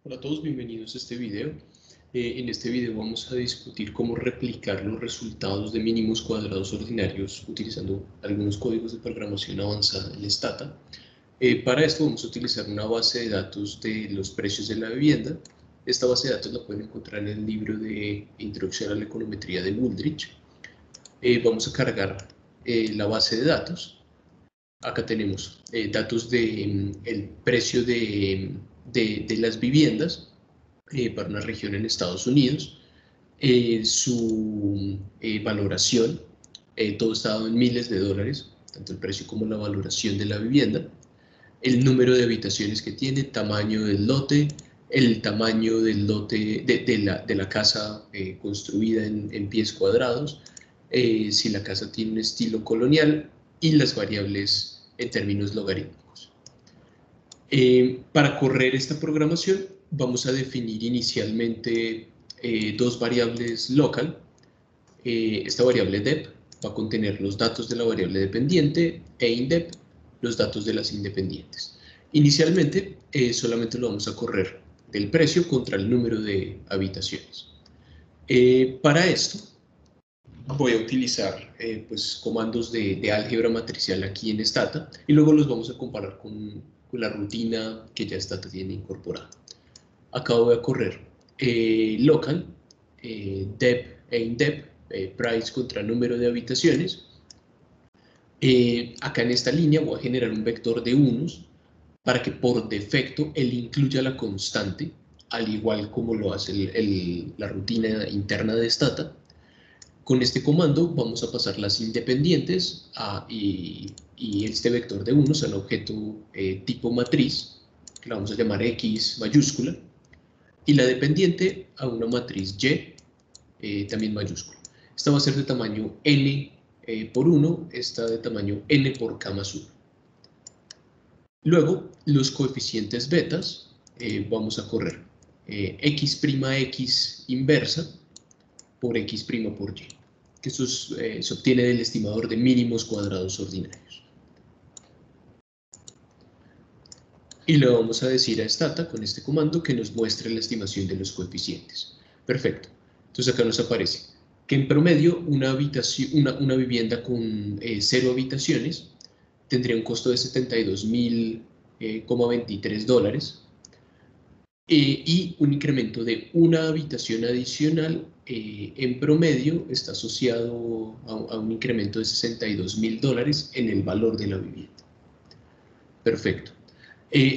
Hola a todos, bienvenidos a este video. En este video vamos a discutir cómo replicar los resultados de mínimos cuadrados ordinarios utilizando algunos códigos de programación avanzada en Stata. Para esto vamos a utilizar una base de datos de los precios de la vivienda. Esta base de datos la pueden encontrar en el libro de Introducción a la Econometría de Wooldridge. Vamos a cargar la base de datos. Acá tenemos datos de el precio de las viviendas para una región en Estados Unidos, su valoración, todo está dado en miles de dólares, tanto el precio como la valoración de la vivienda, el número de habitaciones que tiene, tamaño del lote, el tamaño del lote de la casa construida en pies cuadrados, si la casa tiene un estilo colonial y las variables en términos logarítmicos. Para correr esta programación vamos a definir inicialmente dos variables local. Esta variable dep va a contener los datos de la variable dependiente e indep los datos de las independientes. Inicialmente solamente lo vamos a correr del precio contra el número de habitaciones. Para esto voy a utilizar pues, comandos de álgebra matricial aquí en Stata y luego los vamos a comparar con la rutina que ya Stata tiene incorporada. Acá voy a correr local, dep e indep, price contra número de habitaciones. Acá en esta línea voy a generar un vector de unos para que por defecto él incluya la constante, al igual como lo hace la rutina interna de Stata. Con este comando vamos a pasar las independientes y este vector de unos a un objeto tipo matriz, que la vamos a llamar X mayúscula, y la dependiente a una matriz Y, también mayúscula. Esta va a ser de tamaño n por 1, esta de tamaño n por k más 1. Luego, los coeficientes betas vamos a correr x' inversa por x' por y, que esto se obtiene del estimador de mínimos cuadrados ordinarios. Y le vamos a decir a Stata con este comando que nos muestre la estimación de los coeficientes. Perfecto. Entonces acá nos aparece que en promedio una vivienda con 0 habitaciones tendría un costo de $72.023 y un incremento de una habitación adicional en promedio está asociado a un incremento de $62.000 en el valor de la vivienda. Perfecto.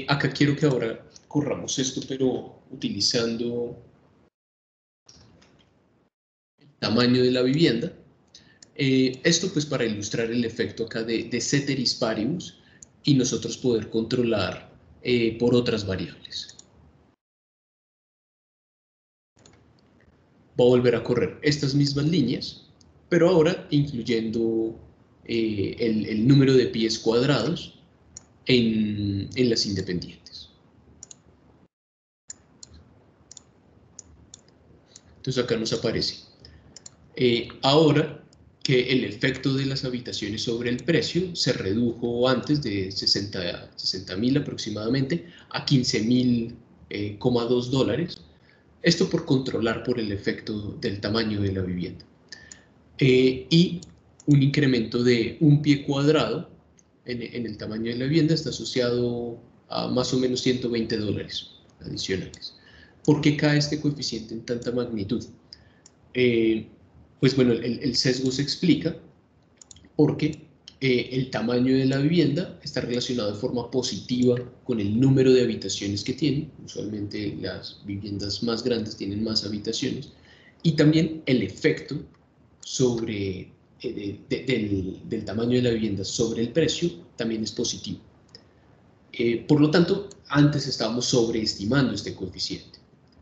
Acá quiero que ahora corramos esto, pero utilizando el tamaño de la vivienda. Esto pues para ilustrar el efecto acá de ceteris paribus y nosotros poder controlar por otras variables. Va a volver a correr estas mismas líneas, pero ahora incluyendo el número de pies cuadrados en las independientes. Entonces acá nos aparece. Ahora que el efecto de las habitaciones sobre el precio se redujo antes de 60.000 aproximadamente a 15.000,2 dólares. Esto por controlar por el efecto del tamaño de la vivienda. Y un incremento de un pie cuadrado en el tamaño de la vivienda está asociado a más o menos $120 adicionales. ¿Por qué cae este coeficiente en tanta magnitud? Pues bueno, el sesgo se explica porque el tamaño de la vivienda está relacionado de forma positiva con el número de habitaciones que tiene. Usualmente las viviendas más grandes tienen más habitaciones. Y también el efecto sobre, del tamaño de la vivienda sobre el precio también es positivo. Por lo tanto, antes estábamos sobreestimando este coeficiente.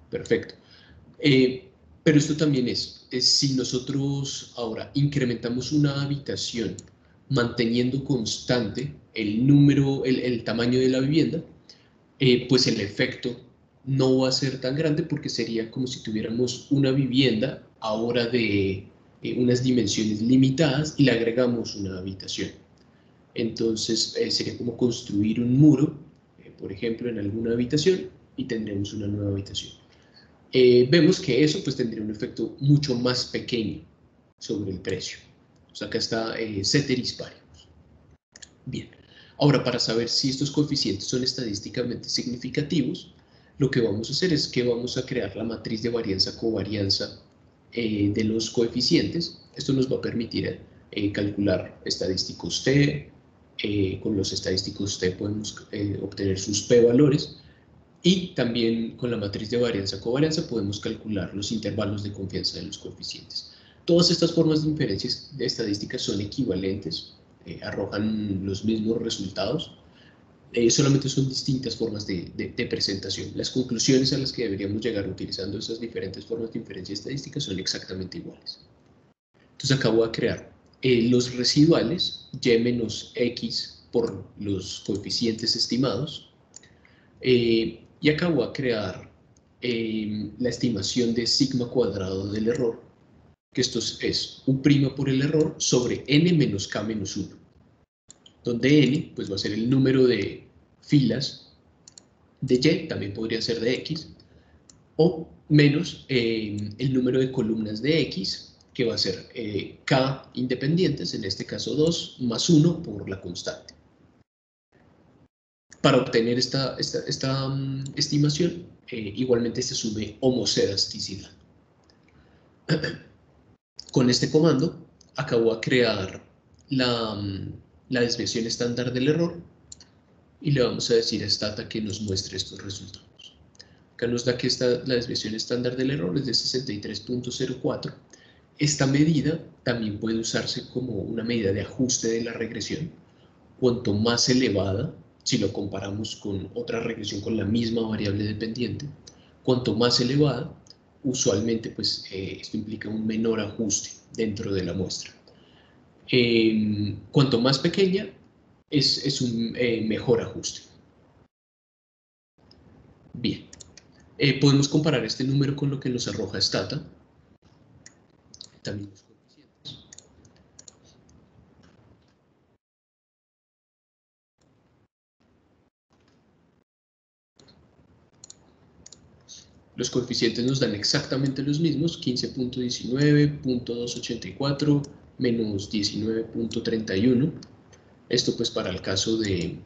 Perfecto. Pero esto también es si nosotros ahora incrementamos una habitación manteniendo constante el tamaño de la vivienda, pues el efecto no va a ser tan grande porque sería como si tuviéramos una vivienda ahora de unas dimensiones limitadas y le agregamos una habitación. Entonces sería como construir un muro, por ejemplo, en alguna habitación y tendremos una nueva habitación. Vemos que eso pues tendría un efecto mucho más pequeño sobre el precio. O sea, acá está ceteris paribus. Bien, ahora para saber si estos coeficientes son estadísticamente significativos, lo que vamos a hacer es que vamos a crear la matriz de varianza-covarianza de los coeficientes. Esto nos va a permitir calcular estadísticos T. Con los estadísticos T podemos obtener sus p-valores. Y también con la matriz de varianza-covarianza podemos calcular los intervalos de confianza de los coeficientes. Todas estas formas de inferencias de estadísticas son equivalentes, arrojan los mismos resultados, solamente son distintas formas de presentación. Las conclusiones a las que deberíamos llegar utilizando esas diferentes formas de inferencia estadística son exactamente iguales. Entonces acá voy a crear los residuales, y menos x por los coeficientes estimados, y acá voy a crear la estimación de sigma cuadrado del error, que esto es U' por el error sobre n menos k menos 1, donde n pues va a ser el número de filas de y, también podría ser de x, o menos el número de columnas de x, que va a ser k independientes, en este caso 2, más 1 por la constante. Para obtener esta estimación, igualmente se sube homocedasticidad. Con este comando, acabo de crear la desviación estándar del error y le vamos a decir a Stata que nos muestre estos resultados. Acá nos da que la desviación estándar del error es de 63.04. Esta medida también puede usarse como una medida de ajuste de la regresión. Cuanto más elevada, si lo comparamos con otra regresión con la misma variable dependiente, cuanto más elevada, usualmente pues, esto implica un menor ajuste dentro de la muestra. Cuanto más pequeña, es un mejor ajuste. Bien, podemos comparar este número con lo que nos arroja Stata. También los coeficientes. Los coeficientes nos dan exactamente los mismos, 15.19, .284, menos 19.31. Esto pues para el caso de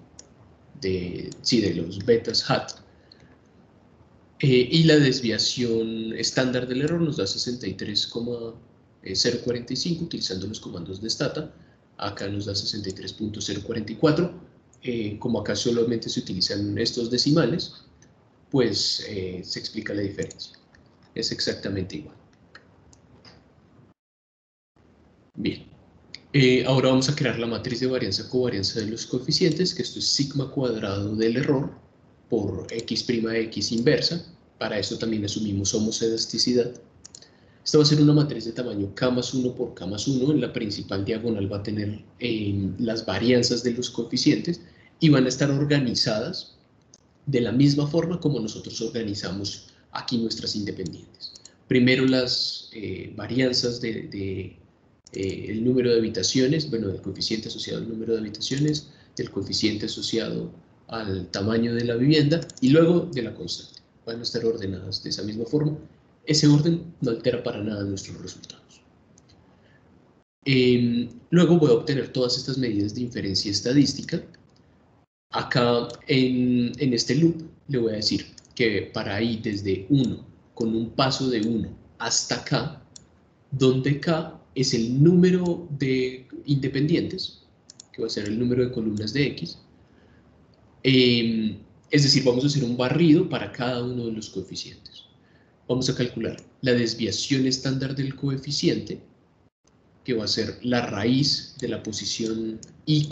los betas hat. Y la desviación estándar del error nos da 63,045 utilizando los comandos de Stata. Acá nos da 63.044. Como acá solamente se utilizan estos decimales, pues se explica la diferencia. Es exactamente igual. Bien. Ahora vamos a crear la matriz de varianza-covarianza de los coeficientes, que esto es sigma cuadrado del error por x' inversa. Para esto también asumimos homocedasticidad. Esta va a ser una matriz de tamaño k más 1 por k más 1. En la principal diagonal va a tener las varianzas de los coeficientes y van a estar organizadas de la misma forma como nosotros organizamos aquí nuestras independientes. Primero las varianzas el número de habitaciones, bueno, del coeficiente asociado al número de habitaciones, del coeficiente asociado al tamaño de la vivienda y luego de la constante. Van a estar ordenadas de esa misma forma. Ese orden no altera para nada nuestros resultados. Luego voy a obtener todas estas medidas de inferencia estadística. Acá en este loop le voy a decir que para ir desde 1 con un paso de 1 hasta k, donde k es el número de independientes, que va a ser el número de columnas de x, es decir, vamos a hacer un barrido para cada uno de los coeficientes. Vamos a calcular la desviación estándar del coeficiente, que va a ser la raíz de la posición i,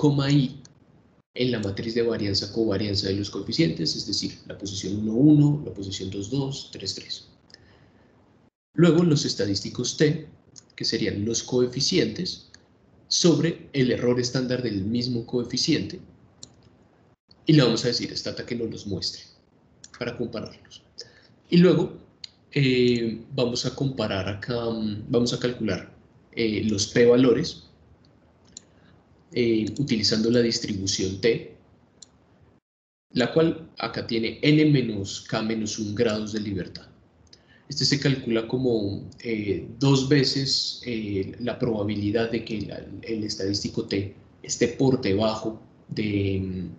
en la matriz de varianza-covarianza de los coeficientes, es decir, la posición 1, 1, la posición 2, 2, 3, 3. Luego los estadísticos t, que serían los coeficientes, sobre el error estándar del mismo coeficiente, y le vamos a decir a Stata que nos los muestre para compararlos. Y luego vamos a comparar acá, vamos a calcular los p-valores utilizando la distribución t, la cual acá tiene n menos k menos 1 grados de libertad. Este se calcula como 2 veces la probabilidad de que el estadístico t esté por debajo de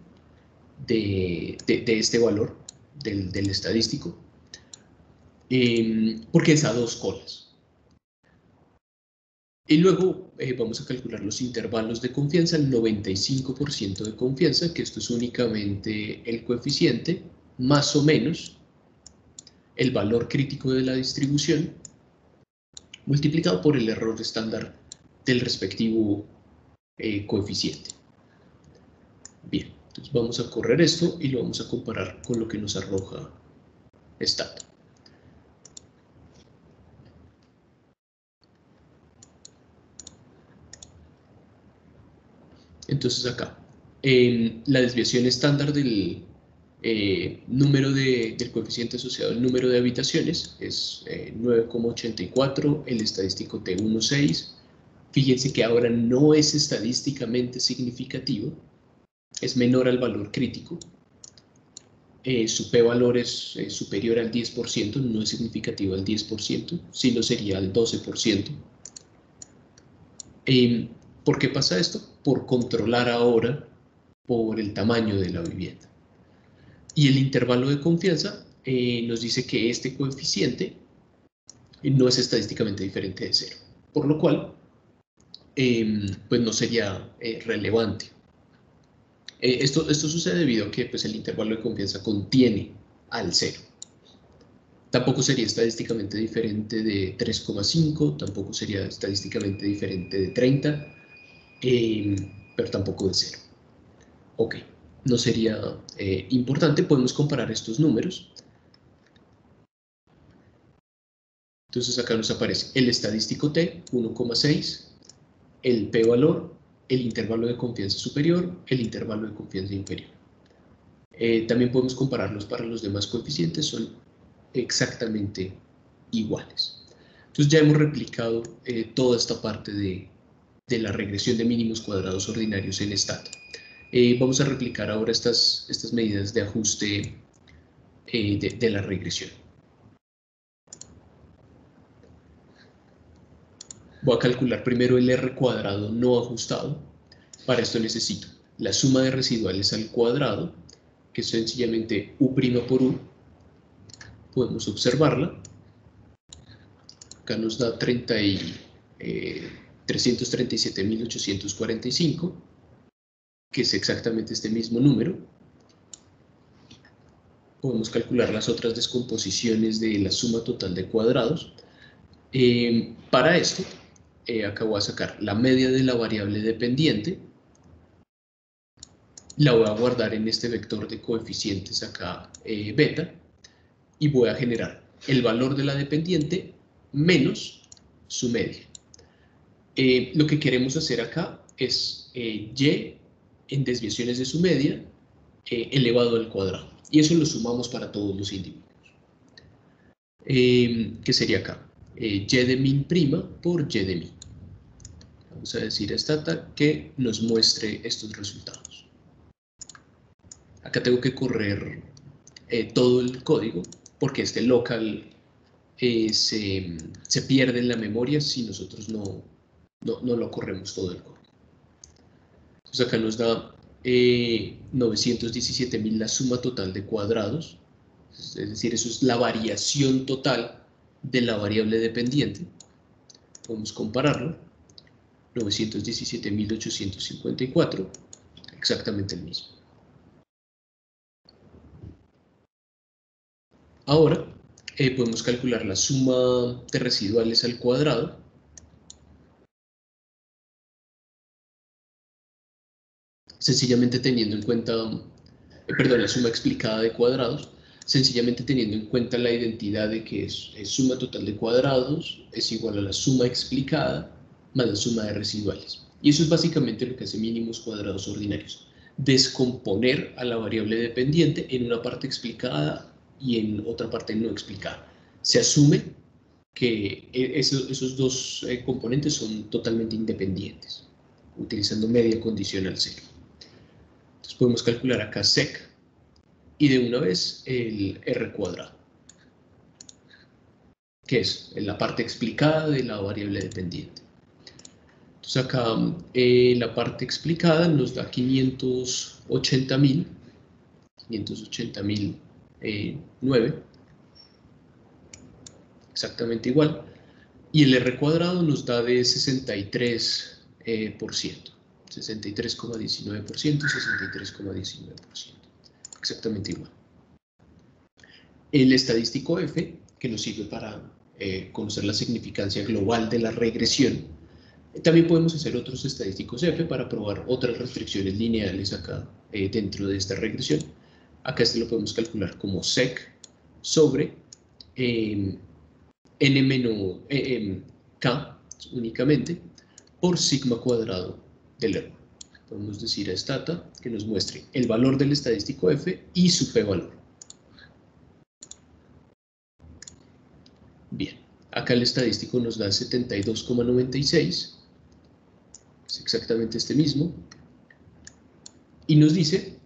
este valor del estadístico, porque es a 2 colas. Y luego vamos a calcular los intervalos de confianza, el 95% de confianza, que esto es únicamente el coeficiente, más o menos el valor crítico de la distribución, multiplicado por el error estándar del respectivo coeficiente. Bien, entonces vamos a correr esto y lo vamos a comparar con lo que nos arroja Stata. Entonces acá, la desviación estándar del del coeficiente asociado al número de habitaciones es 9,84, el estadístico T 1,6. Fíjense que ahora no es estadísticamente significativo, es menor al valor crítico. Su p-valor es superior al 10%, no es significativo al 10%, sino sería al 12%. ¿Por qué pasa esto? Por controlar ahora por el tamaño de la vivienda. Y el intervalo de confianza nos dice que este coeficiente no es estadísticamente diferente de 0, por lo cual pues no sería relevante. Esto sucede debido a que pues, el intervalo de confianza contiene al 0. Tampoco sería estadísticamente diferente de 3,5, tampoco sería estadísticamente diferente de 30, pero tampoco de 0. Ok, no sería importante, podemos comparar estos números. Entonces acá nos aparece el estadístico T, 1,6, el p-valor, el intervalo de confianza superior, el intervalo de confianza inferior. También podemos compararlos para los demás coeficientes, son exactamente iguales. Entonces ya hemos replicado toda esta parte de la regresión de mínimos cuadrados ordinarios en Stata. Vamos a replicar ahora estas medidas de ajuste de la regresión. Voy a calcular primero el R cuadrado no ajustado. Para esto necesito la suma de residuales al cuadrado, que es sencillamente U' por U. Podemos observarla. Acá nos da 337.845, que es exactamente este mismo número. Podemos calcular las otras descomposiciones de la suma total de cuadrados. Para esto, acá voy a sacar la media de la variable dependiente. La voy a guardar en este vector de coeficientes acá, beta, y voy a generar el valor de la dependiente menos su media. Lo que queremos hacer acá es y en desviaciones de su media elevado al cuadrado. Y eso lo sumamos para todos los individuos. ¿Qué sería acá? Y de min prima por y de min. Vamos a decir a Stata que nos muestre estos resultados. Acá tengo que correr todo el código porque este local se pierde en la memoria si nosotros no lo corremos todo el código. Entonces acá nos da 917.000 la suma total de cuadrados, es decir, eso es la variación total de la variable dependiente. Podemos compararlo. 917.854, exactamente el mismo. Ahora podemos calcular la suma de residuales al cuadrado. Sencillamente teniendo en cuenta, la suma explicada de cuadrados, sencillamente teniendo en cuenta la identidad de que es suma total de cuadrados es igual a la suma explicada más la suma de residuales. Y eso es básicamente lo que hace mínimos cuadrados ordinarios. Descomponer a la variable dependiente en una parte explicada y en otra parte no explicada. Se asume que esos dos componentes son totalmente independientes, utilizando media condicional cero. Entonces podemos calcular acá sec y de una vez el R cuadrado, que es la parte explicada de la variable dependiente. Entonces acá la parte explicada nos da 580.009, exactamente igual, y el R cuadrado nos da de 63%, 63,19%, 63,19%, exactamente igual. El estadístico F, que nos sirve para conocer la significancia global de la regresión. También podemos hacer otros estadísticos F para probar otras restricciones lineales acá dentro de esta regresión. Acá este lo podemos calcular como sec sobre n menos k únicamente por sigma cuadrado del error. Podemos decir a stata que nos muestre el valor del estadístico F y su p-valor. Bien, acá el estadístico nos da 72,96, es exactamente este mismo, y nos dice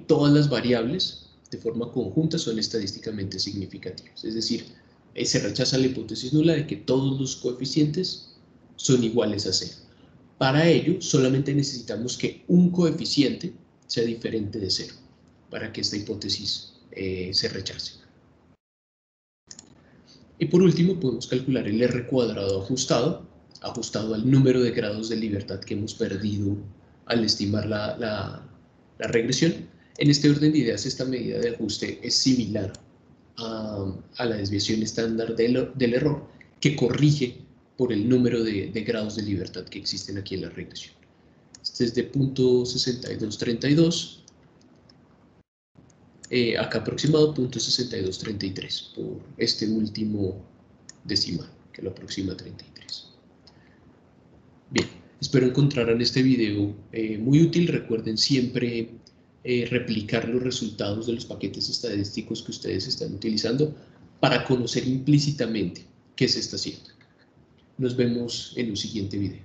todas las variables de forma conjunta son estadísticamente significativas, es decir, se rechaza la hipótesis nula de que todos los coeficientes son iguales a 0. Para ello, solamente necesitamos que un coeficiente sea diferente de 0 para que esta hipótesis se rechace. Y por último, podemos calcular el R cuadrado ajustado al número de grados de libertad que hemos perdido al estimar la regresión. En este orden de ideas, esta medida de ajuste es similar a la desviación estándar del error, que corrige por el número de grados de libertad que existen aquí en la regresión. Este es de 0.6232, acá aproximado 0.6233 por este último decimal, que lo aproxima a 33. Bien, espero encontraran este video muy útil. Recuerden siempre replicar los resultados de los paquetes estadísticos que ustedes están utilizando para conocer implícitamente qué se está haciendo. Nos vemos en un siguiente video.